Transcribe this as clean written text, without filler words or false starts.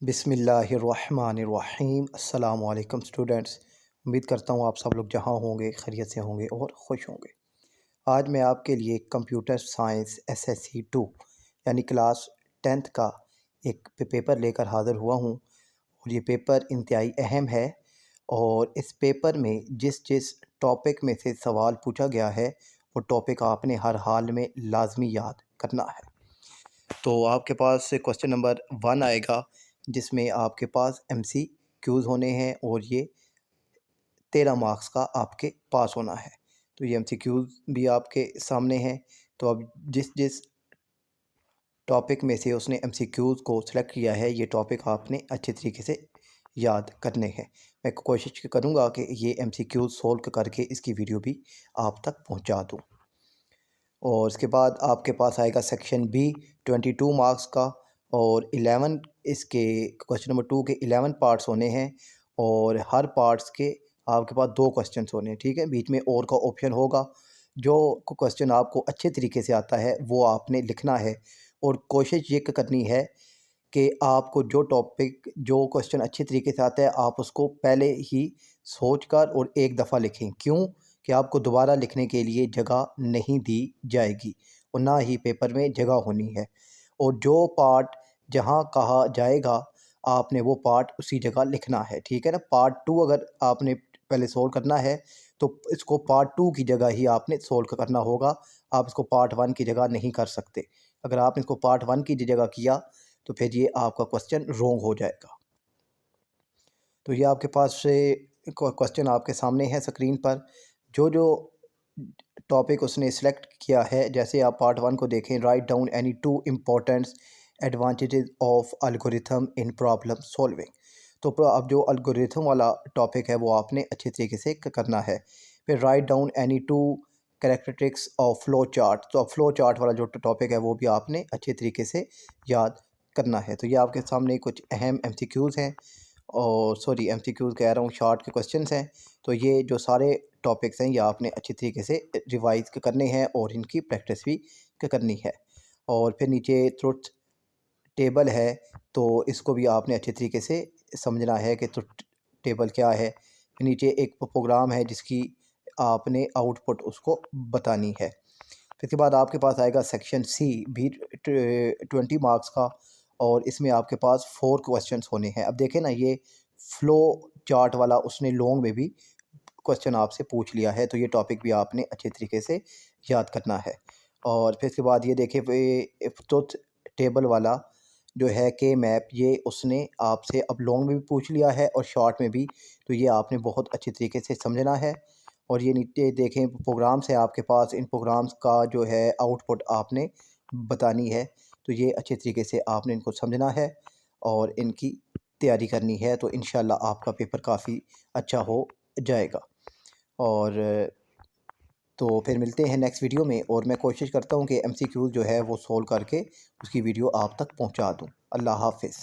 बिस्मिल्लाहिर्रहमानिर्रहीम। अस्सलामु अलैकुम स्टूडेंट्स। उम्मीद करता हूँ आप सब लोग जहाँ होंगे खैरियत से होंगे और ख़ुश होंगे। आज मैं आपके लिए कंप्यूटर साइंस एसएससी 2 यानी क्लास 10th का एक पेपर लेकर हाज़िर हुआ हूँ और ये पेपर इंतहाई अहम है। और इस पेपर में जिस जिस टॉपिक में से सवाल पूछा गया है वो टॉपिक आपने हर हाल में लाजमी याद करना है। तो आपके पास क्वेश्चन नंबर 1 आएगा जिसमें आपके पास MCQs होने हैं और ये 13 मार्क्स का आपके पास होना है। तो ये MCQs भी आपके सामने हैं। तो अब जिस जिस टॉपिक में से उसने MCQs को सिलेक्ट किया है ये टॉपिक आपने अच्छे तरीके से याद करने हैं। मैं कोशिश करूँगा कि ये MCQs सोल्व करके इसकी वीडियो भी आप तक पहुँचा दूँ। और इसके बाद आपके पास आएगा सेक्शन बी 22 मार्क्स का और 11 इसके क्वेश्चन नंबर 2 के 11 पार्ट्स होने हैं और हर पार्ट्स के आपके पास 2 क्वेश्चंस होने हैं। ठीक है, बीच में और का ऑप्शन होगा। जो क्वेश्चन आपको अच्छे तरीके से आता है वो आपने लिखना है और कोशिश ये करनी है कि आपको जो क्वेश्चन अच्छे तरीके से आता है आप उसको पहले ही सोचकर और एक दफ़ा लिखें। क्यों कि आपको दोबारा लिखने के लिए जगह नहीं दी जाएगी और ना ही पेपर में जगह होनी है। और जो पार्ट जहाँ कहा जाएगा आपने वो पार्ट उसी जगह लिखना है। ठीक है ना। पार्ट 2 अगर आपने पहले सोल्व करना है तो इसको पार्ट 2 की जगह ही आपने सोल्व करना होगा। आप इसको पार्ट 1 की जगह नहीं कर सकते। अगर आपने इसको पार्ट 1 की जगह किया तो फिर ये आपका क्वेश्चन रॉन्ग हो जाएगा। तो ये आपके पास से क्वेश्चन आपके सामने है स्क्रीन पर। जो जो टॉपिक उसने सिलेक्ट किया है, जैसे आप पार्ट 1 को देखें, write down any 2 important advantages of algorithm in problem solving. तो अब जो एल्गोरिथम वाला टॉपिक है वो आपने अच्छे तरीके से करना है। फिर write down any 2 characteristics of flow chart. तो फ्लो चार्ट वाला जो टॉपिक है वो भी आपने अच्छे तरीके से याद करना है। तो ये आपके सामने कुछ अहम MCQs हैं और सॉरी MCQs कह रहा हूँ, शॉर्ट के क्वेश्चंस हैं। तो ये जो सारे टॉपिक्स हैं ये आपने अच्छी तरीके से रिवाइज करने हैं और इनकी प्रैक्टिस भी करनी है। और फिर नीचे ट्रुथ टेबल है तो इसको भी आपने अच्छे तरीके से समझना है कि ट्रुथ टेबल क्या है। फिर नीचे एक प्रोग्राम है जिसकी आपने आउटपुट उसको बतानी है। फिर इसके बाद आपके पास आएगा सेक्शन सी भी 20 मार्क्स का और इसमें आपके पास 4 क्वेश्चंस होने हैं। अब देखें ना, ये फ्लो चार्ट वाला उसने लॉन्ग में भी क्वेश्चन आपसे पूछ लिया है तो ये टॉपिक भी आपने अच्छे तरीके से याद करना है। और फिर इसके बाद ये देखें ट्रुथ टेबल वाला जो है के मैप, ये उसने आपसे अब लॉन्ग में भी पूछ लिया है और शॉर्ट में भी। तो ये आपने बहुत अच्छे तरीके से समझना है। और ये नीचे देखें प्रोग्राम्स है आपके पास, इन प्रोग्राम्स का जो है आउटपुट आपने बतानी है। तो ये अच्छे तरीके से आपने इनको समझना है और इनकी तैयारी करनी है तो इंशाल्लाह आपका पेपर काफ़ी अच्छा हो जाएगा। और तो फिर मिलते हैं नेक्स्ट वीडियो में और मैं कोशिश करता हूँ कि MCQ जो है वो सोल्व करके उसकी वीडियो आप तक पहुँचा दूँ। अल्लाह हाफ़िज़।